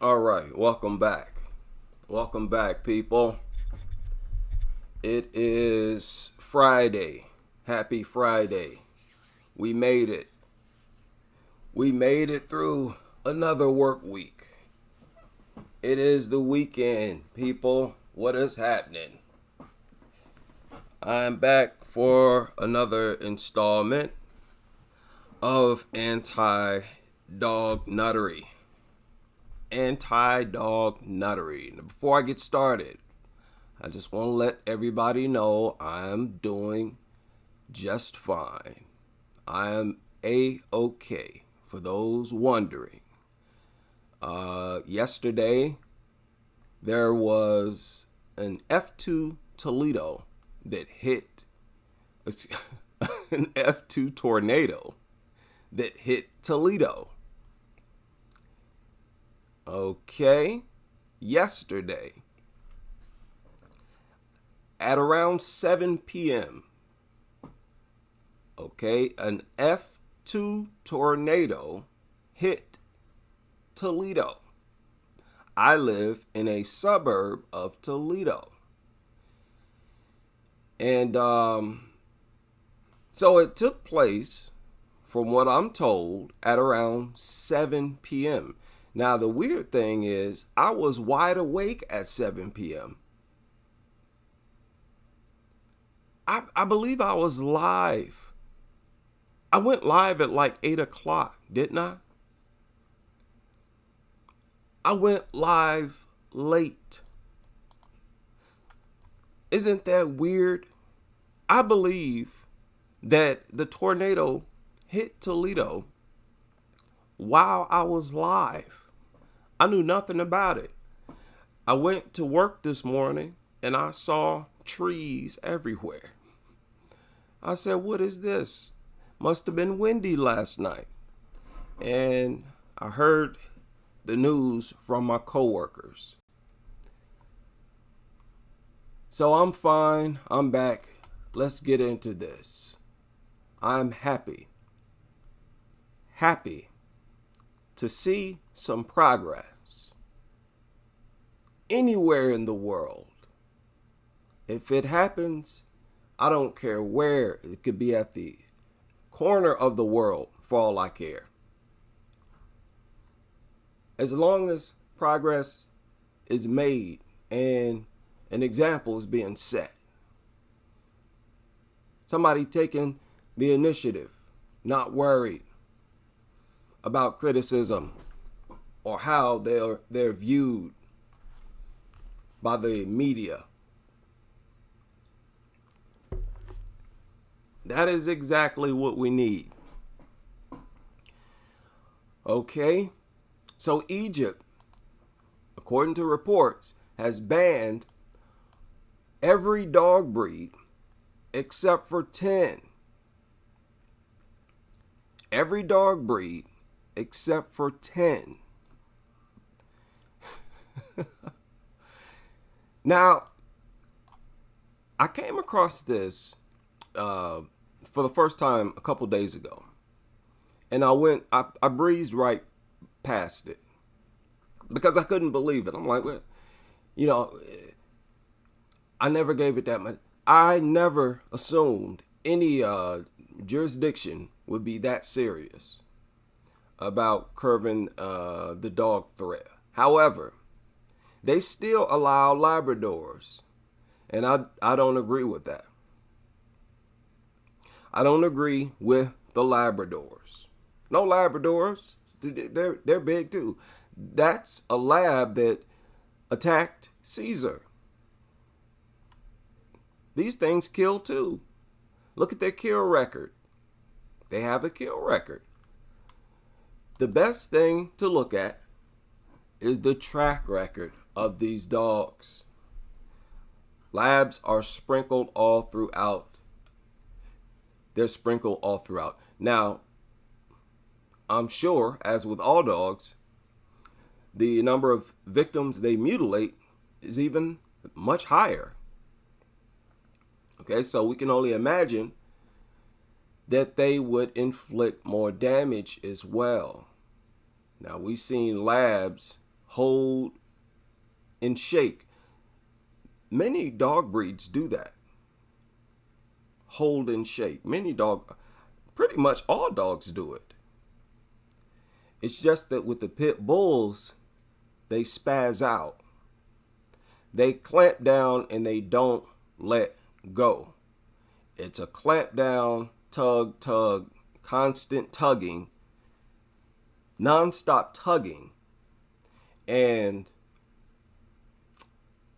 All right, welcome back. Welcome back, people. It is Friday. Happy Friday. We made it. We made it through another work week. It is the weekend, people. What is happening? I'm back for another installment of Anti-Dog Nuttery. Anti-Dog Nuttery. Now, before I get started, I just want to let everybody know I'm doing just fine. I am A-OK, for those wondering. Yesterday, there was an F2 Toledo that hit, an F2 tornado that hit Toledo. Okay, yesterday at around 7 p.m., okay, an F2 tornado hit Toledo. I live in a suburb of Toledo. And so it took place, from what I'm told, at around 7 p.m. Now, the weird thing is, I was wide awake at 7 p.m. I believe I was live. I went live at like 8 o'clock, didn't I? I went live late. Isn't that weird? I believe that the tornado hit Toledo while I was live. I knew nothing about it. I went to work this morning and I saw trees everywhere. I said, what is this? Must have been windy last night. And I heard the news from my coworkers. So I'm fine. I'm back. Let's get into this. I'm happy. Happy to see some progress anywhere in the world. If it happens, I don't care where. It could be at the corner of the world for all I care. As long as progress is made and an example is being set. Somebody taking the initiative, not worried about criticism or how they're viewed by the media. That is exactly what we need. Okay, so Egypt, according to reports, has banned every dog breed except for 10. Every dog breed except for 10. Now, I came across this for the first time a couple days ago. And I breezed right past it because I couldn't believe it. I'm like, well, I never gave it that much. I never assumed any jurisdiction would be that serious about curbing the dog threat. However, they still allow Labradors, and I don't agree with that. I don't agree with the Labradors. No Labradors, they're big too. That's a lab that attacked Caesar. These things kill too. Look at their kill record. They have a kill record. The best thing to look at is the track record of these dogs. Labs are sprinkled all throughout. They're sprinkled all throughout. Now, I'm sure, as with all dogs, the number of victims they mutilate is even much higher. Okay, so we can only imagine that they would inflict more damage as well. Now, we've seen labs hold and shake. Many dog breeds do that. Hold and shake. Pretty much all dogs do it. It's just that with the pit bulls, they spaz out. They clamp down and they don't let go. It's a clamp down, tug, constant tugging, nonstop tugging, and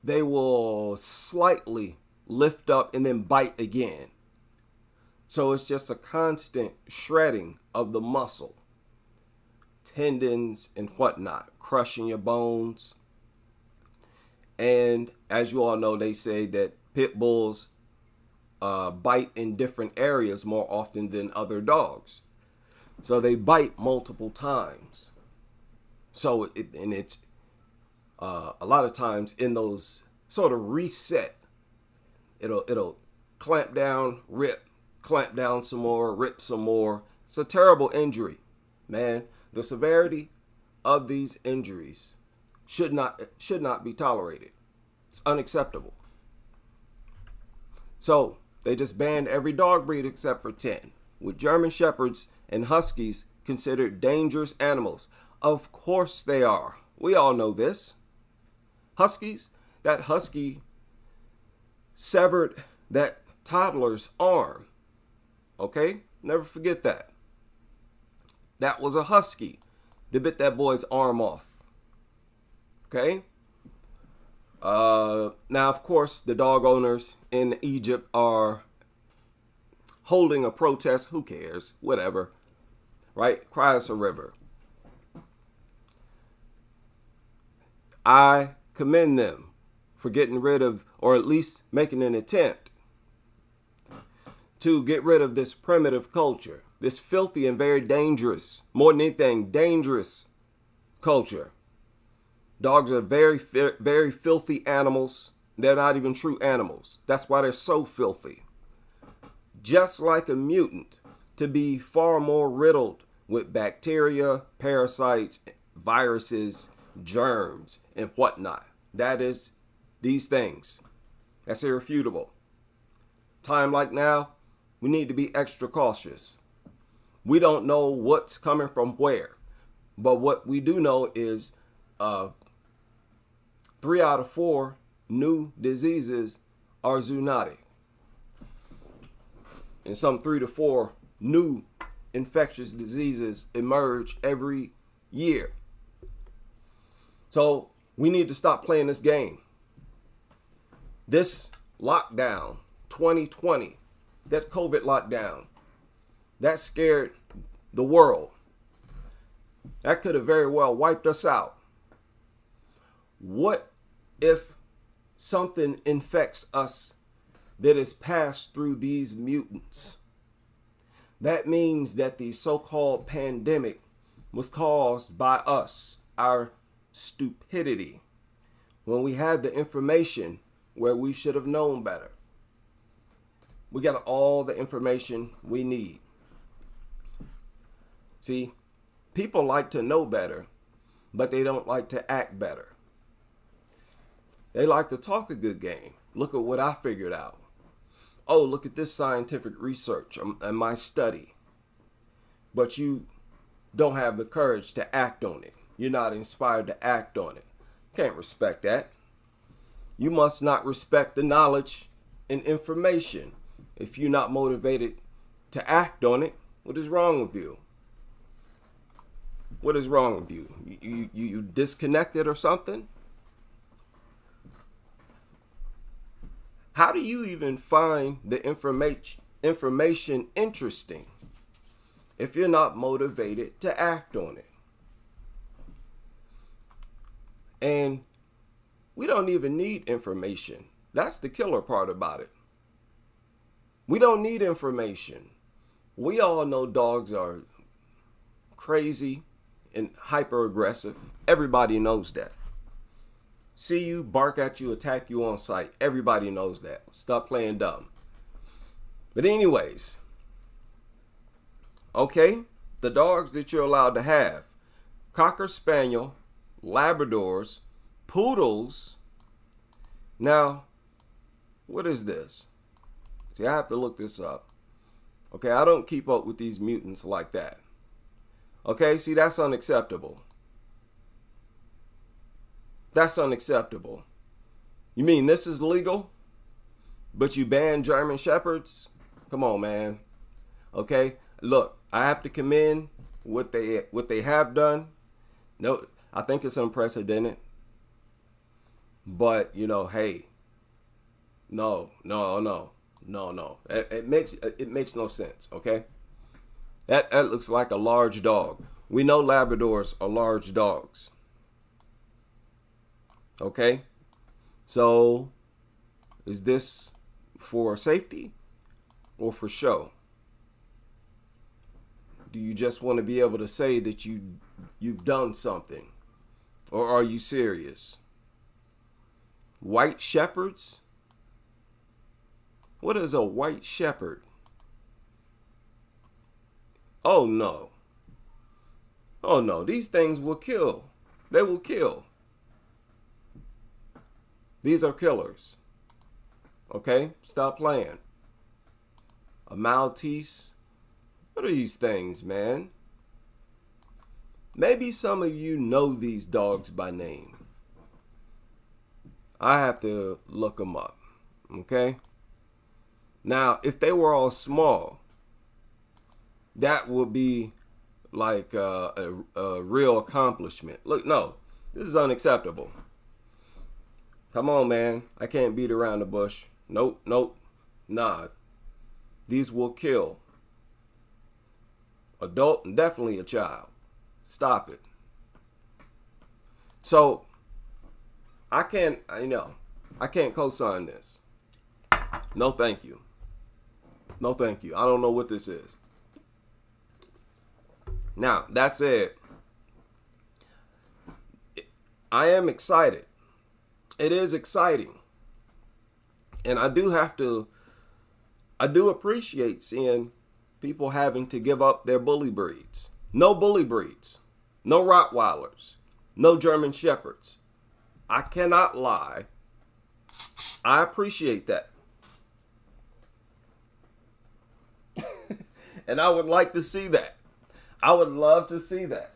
they will slightly lift up and then bite again. So it's just a constant shredding of the muscle, tendons and whatnot, crushing your bones. And as you all know, they say that pit bulls bite in different areas more often than other dogs. So they bite multiple times. So it's a lot of times in those sort of reset, it'll clamp down, rip, clamp down some more, rip some more. It's a terrible injury, man. The severity of these injuries should not be tolerated. It's unacceptable. So they just banned every dog breed except for 10, with German Shepherds and Huskies considered dangerous animals. Of course they are. We all know this. Huskies, that husky severed that toddler's arm. Okay? Never forget that. That was a husky that bit that boy's arm off. Okay? Now, of course, the dog owners in Egypt are holding a protest. Who cares? Whatever. Right? Cry us a river. I commend them for getting rid of, or at least making an attempt to get rid of this primitive culture, this filthy and very dangerous, more than anything, dangerous culture. Dogs are very, very filthy animals. They're not even true animals. That's why they're so filthy. Just like a mutant, to be far more riddled with bacteria, parasites, viruses, germs, and whatnot. That is these things. That's irrefutable. Time like now, we need to be extra cautious. We don't know what's coming from where, but what we do know is 3 out of 4 new diseases are zoonotic. And some 3 to 4 new infectious diseases emerge every year. So we need to stop playing this game. This lockdown, 2020, that COVID lockdown, that scared the world. That could have very well wiped us out. What if something infects us that is passed through these mutants? That means that the so-called pandemic was caused by us, our stupidity, when we had the information where we should have known better. We got all the information we need. See, people like to know better, but they don't like to act better. They like to talk a good game. Look at what I figured out. Oh, look at this scientific research and my study. But you don't have the courage to act on it. You're not inspired to act on it. Can't respect that. You must not respect the knowledge and information if you're not motivated to act on it. What is wrong with you? What is wrong with you? You disconnected or something? How do you even find the information interesting if you're not motivated to act on it? And we don't even need information. That's the killer part about it. We don't need information. We all know dogs are crazy and hyper aggressive. Everybody knows that. See you, bark at you, attack you on sight. Everybody knows that. Stop playing dumb. But anyways, okay, the dogs that you're allowed to have: Cocker Spaniel, Labradors, poodles. Now, what is this? See, I have to look this up. Okay, I don't keep up with these mutants like that. Okay, see, that's unacceptable. That's unacceptable. You mean this is legal, but you ban German Shepherds? Come on, man. Okay, look, I have to commend what they have done. No, I think it's unprecedented. But you know, hey, no. It makes no sense. Okay, that looks like a large dog. We know Labradors are large dogs. Okay, so is this for safety or for show? Do you just want to be able to say that you've done something, or are you serious? White shepherds? What is a white shepherd? Oh no. Oh no, these things will kill. They will kill. These are killers. Okay? Stop playing. A Maltese. What are these things, man? Maybe some of you know these dogs by name. I have to look them up. Okay? Now, if they were all small, that would be like a real accomplishment. Look, no, this is unacceptable. Come on, man. I can't beat around the bush. Nope. Nah. These will kill. Adult and definitely a child. Stop it. So, I can't co-sign this. No, thank you. No, thank you. I don't know what this is. Now, that said, I am excited. It is exciting. And I do appreciate seeing people having to give up their bully breeds. No bully breeds. No Rottweilers. No German Shepherds. I cannot lie. I appreciate that. And I would like to see that. I would love to see that.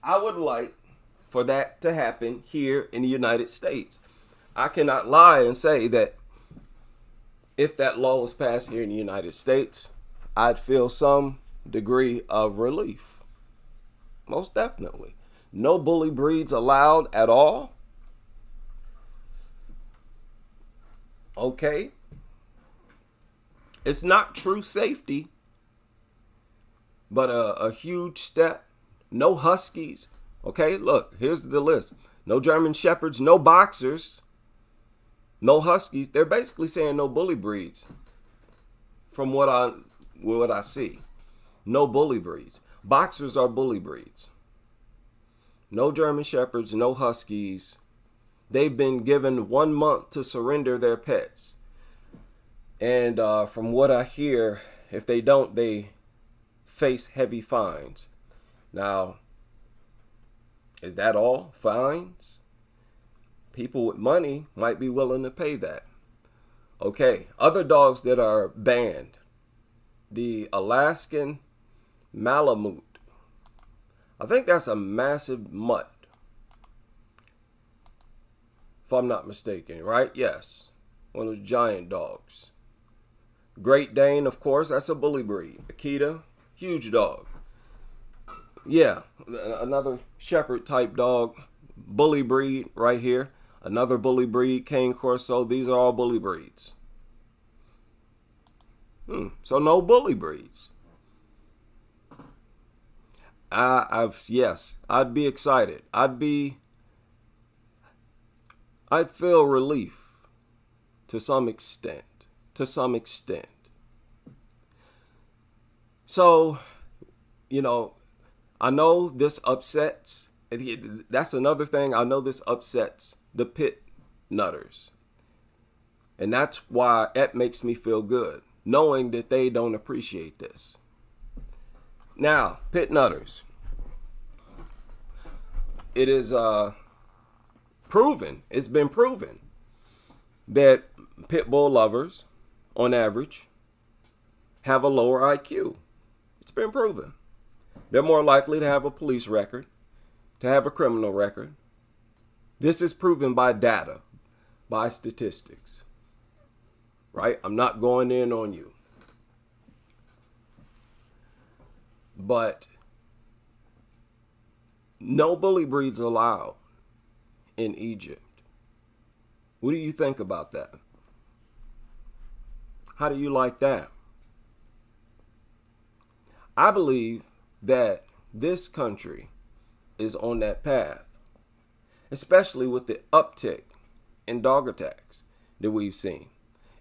I would like for that to happen here in the United States. I cannot lie and say that if that law was passed here in the United States, I'd feel some degree of relief. Most definitely. No bully breeds allowed at all. Okay. It's not true safety, but a huge step. No Huskies. Okay, look, here's the list. No German Shepherds, no Boxers, no Huskies. They're basically saying no bully breeds from what I see. No bully breeds. Boxers are bully breeds. No German Shepherds, no Huskies. They've been given 1 month to surrender their pets. And from what I hear, if they don't, they face heavy fines. Now, is that all? Fines? People with money might be willing to pay that. Okay, other dogs that are banned. The Alaskan Malamute. I think that's a massive mutt. If I'm not mistaken, right? Yes. One of those giant dogs. Great Dane, of course, that's a bully breed. Akita, huge dog. Yeah, another shepherd type dog, bully breed right here. Another bully breed, Cane Corso. These are all bully breeds. So no bully breeds. I'd be excited. I'd feel relief to some extent. So, I know this upsets. That's another thing. I know this upsets the pit nutters. And that's why it makes me feel good, knowing that they don't appreciate this. Now, pit nutters. it is proven, it's been proven that pit bull lovers, on average, have a lower IQ. It's been proven. They're more likely to have a police record, to have a criminal record. This is proven by data, by statistics. Right? I'm not going in on you. But no bully breeds allowed in Egypt. What do you think about that? How do you like that? I believe that this country is on that path, especially with the uptick in dog attacks that we've seen.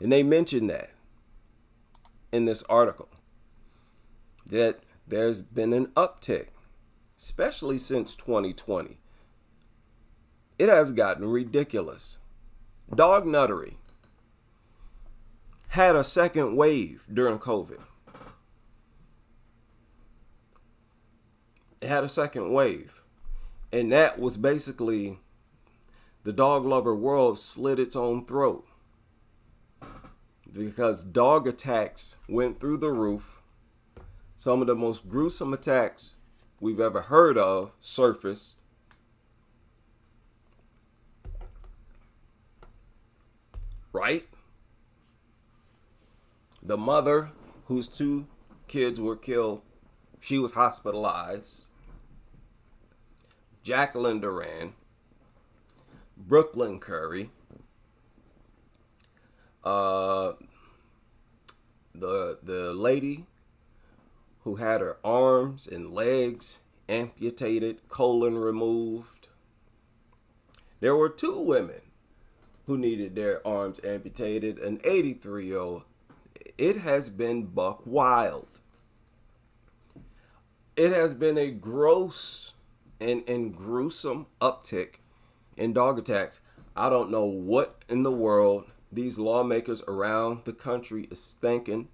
And they mentioned that in this article, that there's been an uptick, especially since 2020. It has gotten ridiculous. Dog nuttery had a second wave during COVID. It had a second wave. And that was basically the dog lover world slit its own throat. Because dog attacks went through the roof. Some of the most gruesome attacks we've ever heard of surfaced. Right? The mother whose 2 kids were killed, she was hospitalized. Jacqueline Duran, Brooklyn Curry, the lady who had her arms and legs amputated, colon removed. There were 2 women who needed their arms amputated, an 83-year-old. It has been buck wild. It has been a gross and gruesome uptick in dog attacks. I don't know what in the world these lawmakers around the country is thinking.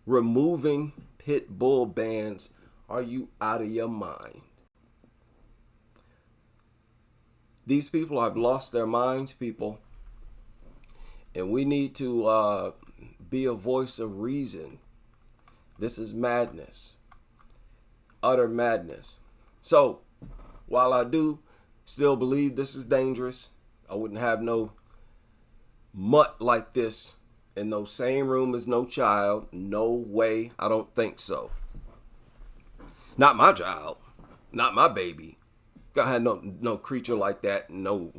Removing pit bull bans. Are you out of your mind? These people have lost their minds, people. And we need to be a voice of reason. This is madness. Utter madness. So, while I do still believe this is dangerous, I wouldn't have no mutt like this in no same room as no child. No way. I don't think so. Not my child. Not my baby. I had no creature like that. No.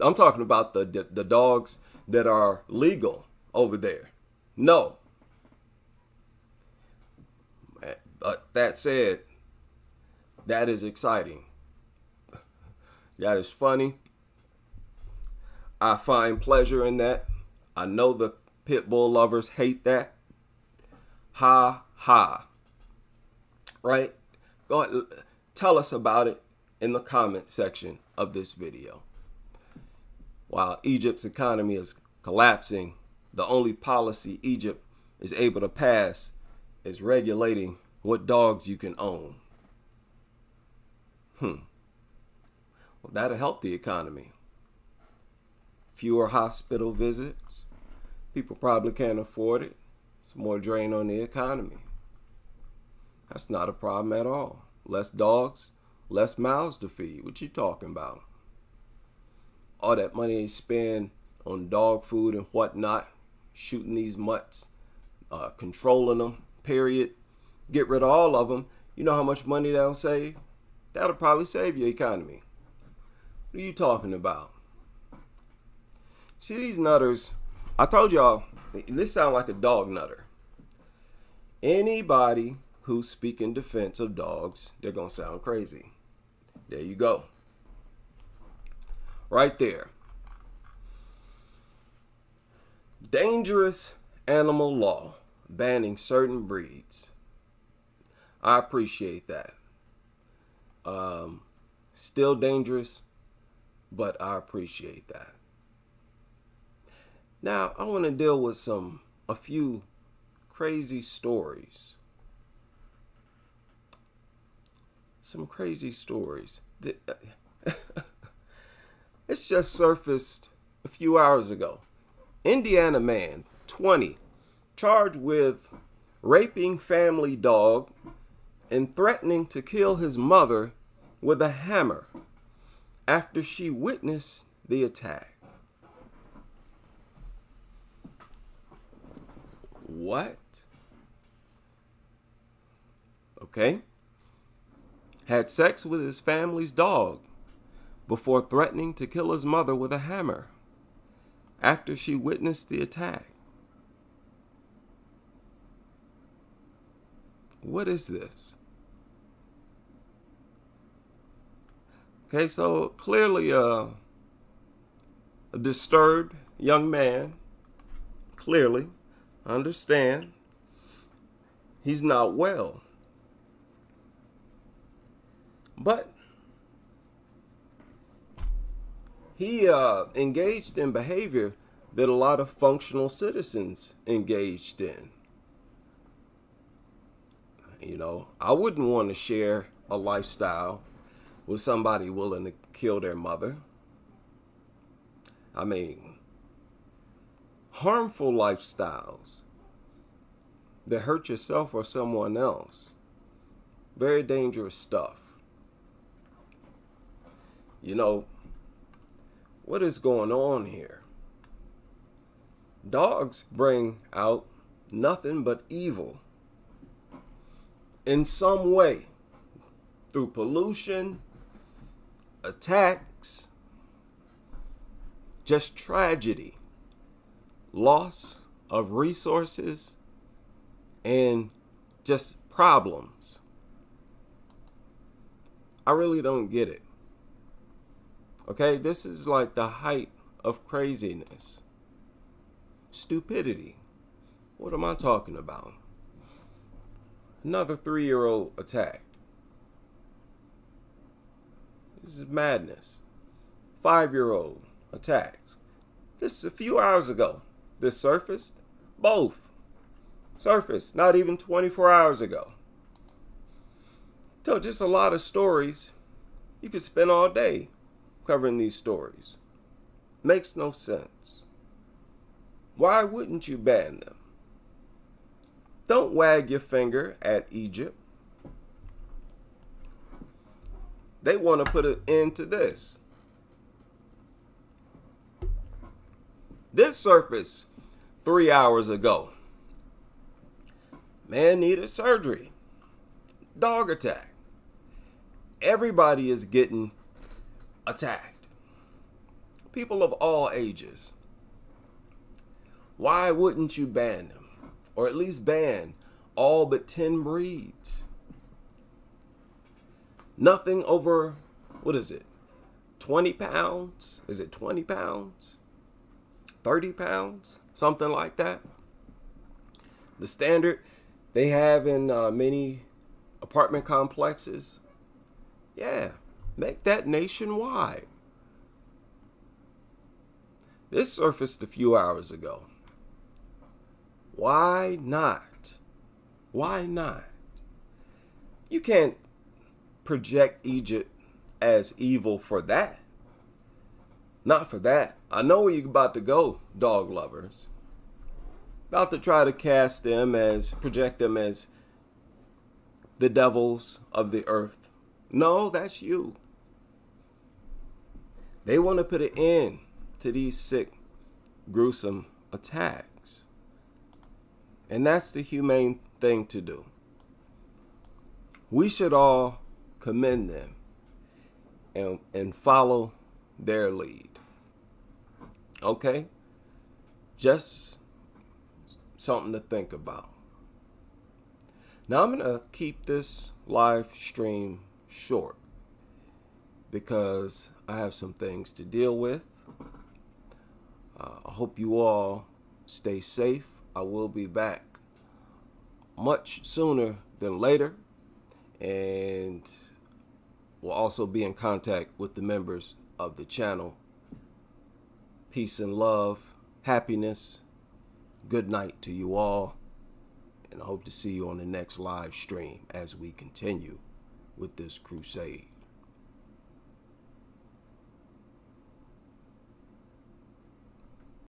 I'm talking about the dogs that are legal over there. No. But that said, that is exciting. That is funny. I find pleasure in that. I know the pit bull lovers hate that. Ha ha. Right? Go ahead, tell us about it in the comment section of this video. While Egypt's economy is collapsing, the only policy Egypt is able to pass is regulating what dogs you can own. Well, that'll help the economy. Fewer hospital visits. People probably can't afford it. It's more drain on the economy. That's not a problem at all. Less dogs, less mouths to feed. What you talking about? All that money they spend on dog food and whatnot, shooting these mutts, controlling them, period. Get rid of all of them. You know how much money that'll save? That'll probably save your economy. What are you talking about? See, these nutters, I told y'all, this sound like a dog nutter. Anybody who speak in defense of dogs, they're going to sound crazy. There you go. Right there. Dangerous animal law banning certain breeds. I appreciate that. Still dangerous, but I appreciate that. Now, I want to deal with a few crazy stories. Some crazy stories. It's just surfaced a few hours ago. Indiana man, 20, charged with raping family dog and threatening to kill his mother with a hammer after she witnessed the attack. What? Okay. Had sex with his family's dog before threatening to kill his mother with a hammer after she witnessed the attack. What is this? Okay, so clearly a disturbed young man. Clearly, understand he's not well. But he engaged in behavior that a lot of functional citizens engaged in. You know, I wouldn't want to share a lifestyle with somebody willing to kill their mother. I mean, harmful lifestyles that hurt yourself or someone else. Very dangerous stuff. You know, what is going on here? Dogs bring out nothing but evil in some way through pollution, attacks, just tragedy, loss of resources, and just problems. I really don't get it. Okay, this is like the height of craziness. Stupidity. What am I talking about? Another 3-year-old attacked. This is madness. 5-year-old attacked. This is a few hours ago. This surfaced. Both surfaced not even 24 hours ago. So just a lot of stories. You could spend all day covering these stories. Makes no sense. Why wouldn't you ban them? Don't wag your finger at Egypt. They want to put an end to this. This surfaced 3 hours ago. Man needed surgery. Dog attack. Everybody is getting attacked. People of all ages. Why wouldn't you ban them? Or at least ban all but 10 breeds? Nothing over, what is it? 20 pounds? Is it 20 pounds? 30 pounds? Something like that. The standard they have in many apartment complexes. Yeah, make that nationwide. This surfaced a few hours ago. Why not? Why not? You can't project Egypt as evil for that. Not for that. I know where you're about to go, dog lovers. About to try to cast them as, project them as the devils of the earth. No, that's you. They want to put an end to these sick, gruesome attacks. And that's the humane thing to do. We should all commend them and follow their lead. Okay? Just something to think about. Now I'm going to keep this live stream short because I have some things to deal with. I hope you all stay safe. I will be back much sooner than later, and will also be in contact with the members of the channel. Peace and love, happiness. Good night to you all, and I hope to see you on the next live stream as we continue with this crusade.